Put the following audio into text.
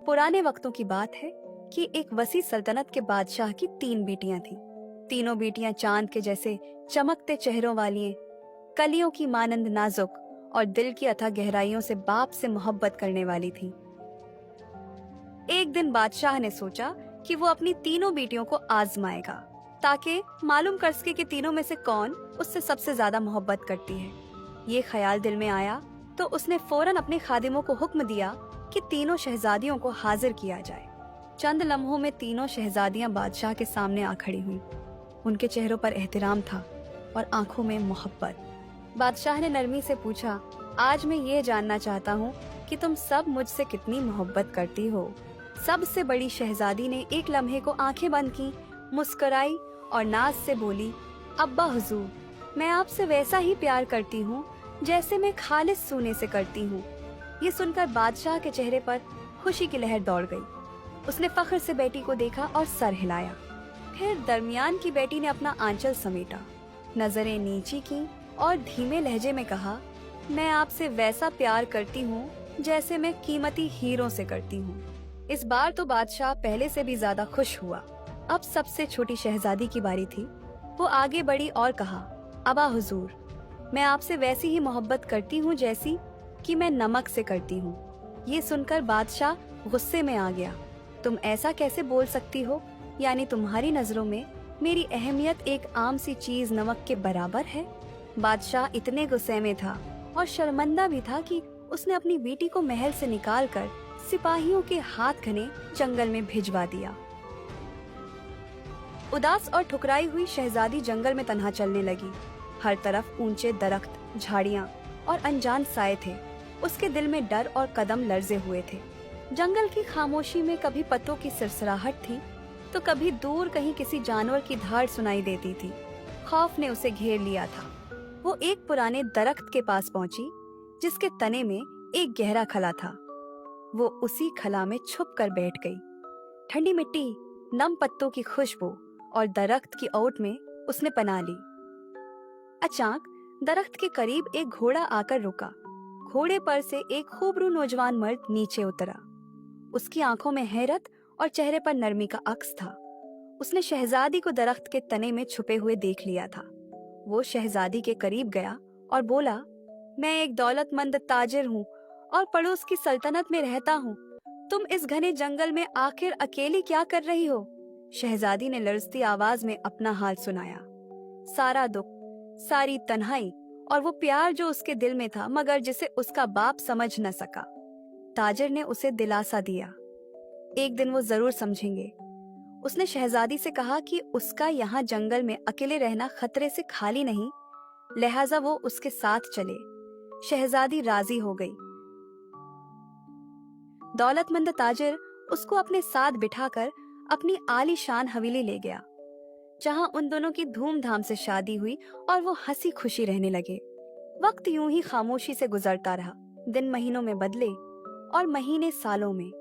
पुराने वक्तों की बात है कि एक वसी सल्तनत के बादशाह की 3 बेटियां थीं। तीनों बेटियां चांद के जैसे चमकते चेहरों वाली, कलियों की मानंद नाजुक और दिल की अथाह गहराइयों से बाप से मोहब्बत करने वाली थीं। एक दिन बादशाह ने सोचा कि वो अपनी तीनों बेटियों को आजमाएगा ताकि मालूम कर सके कि तीनों में से कौन उससे सबसे ज्यादा मोहब्बत करती है। ये ख्याल दिल में आया तो उसने फौरन अपने खादिमों को हुक्म दिया कि तीनों शहजादियों को हाजिर किया जाए। चंद लम्हों में तीनों शहजादियां बादशाह के सामने आ खड़ी हुईं। उनके चेहरों पर एहतराम था और आंखों में मोहब्बत। बादशाह ने नरमी से पूछा, आज मैं ये जानना चाहता हूँ कि तुम सब मुझसे कितनी मोहब्बत करती हो। सबसे बड़ी शहजादी ने एक लम्हे को आंखें बंद की, मुस्कुराई और नाज से बोली, अब्बा हुजूर, मैं आपसे वैसा ही प्यार करती हूँ जैसे मैं खालिस सोने से करती हूँ। ये सुनकर बादशाह के चेहरे पर खुशी की लहर दौड़ गई। उसने फख्र से बेटी को देखा और सर हिलाया। फिर दरमियान की बेटी ने अपना आंचल समेटा, नजरें नीची की और धीमे लहजे में कहा, मैं आपसे वैसा प्यार करती हूँ जैसे मैं कीमती हीरों से करती हूँ। इस बार तो बादशाह पहले से भी ज्यादा खुश हुआ। अब सबसे छोटी शहजादी की बारी थी। वो आगे बढ़ी और कहा, अबा हुजूर, मैं आपसे वैसी ही मोहब्बत करती हूँ जैसी कि मैं नमक से करती हूँ। ये सुनकर बादशाह गुस्से में आ गया। तुम ऐसा कैसे बोल सकती हो? यानी तुम्हारी नजरों में मेरी अहमियत एक आम सी चीज नमक के बराबर है? बादशाह इतने गुस्से में था और शर्मिंदा भी था कि उसने अपनी बेटी को महल से निकालकर सिपाहियों के हाथ घने जंगल में भिजवा दिया। उदास और ठुकराई हुई शहजादी जंगल में तन्हा चलने लगी। हर तरफ ऊंचे दरख्त, झाड़ियां और अनजान साए थे। उसके दिल में डर और कदम लर्जे हुए थे। जंगल की खामोशी में कभी पत्तों की सिरसराहट थी तो कभी दूर कहीं किसी जानवर की धाड़ सुनाई देती थी। खौफ ने उसे घेर लिया था। वो एक पुराने दरख्त के पास पहुंची जिसके तने में एक गहरा खला था। वो उसी खला में छुप कर बैठ गई। ठंडी मिट्टी, नम पत्तों की खुशबू और दरख्त की ओट में उसने पनाह ली। अचानक दरख्त के करीब एक घोड़ा आकर रुका। घोड़े पर से एक खूबरू नौजवान मर्द नीचे उतरा। उसकी आंखों में हैरत और चेहरे पर नरमी का अक्स था। उसने शहजादी को दरख्त के तने में छुपे हुए देख लिया था। वो शहजादी के करीब गया और बोला, मैं एक दौलतमंद ताजिर हूँ और पड़ोस की सल्तनत में रहता हूँ। तुम इस घने जंगल में आखिर अकेली क्या कर रही हो? शहजादी ने लरजती आवाज में अपना हाल सुनाया। सारा दुख, सारी तन्हाई और वो प्यार जो उसके दिल में था मगर जिसे उसका बाप समझ न सका। ताजिर ने उसे दिलासा दिया, एक दिन वो जरूर समझेंगे। उसने शहजादी से कहा कि उसका यहाँ जंगल में अकेले रहना खतरे से खाली नहीं, लिहाजा वो उसके साथ चले। शहजादी राजी हो गई। दौलतमंद ताजिर उसको अपने साथ बिठाकर अपनी आलीशान हवेली ले गया, जहां उन दोनों की धूमधाम से शादी हुई और वो हंसी खुशी रहने लगे। वक्त यूं ही खामोशी से गुजरता रहा। दिन महीनों में बदले और महीने सालों में।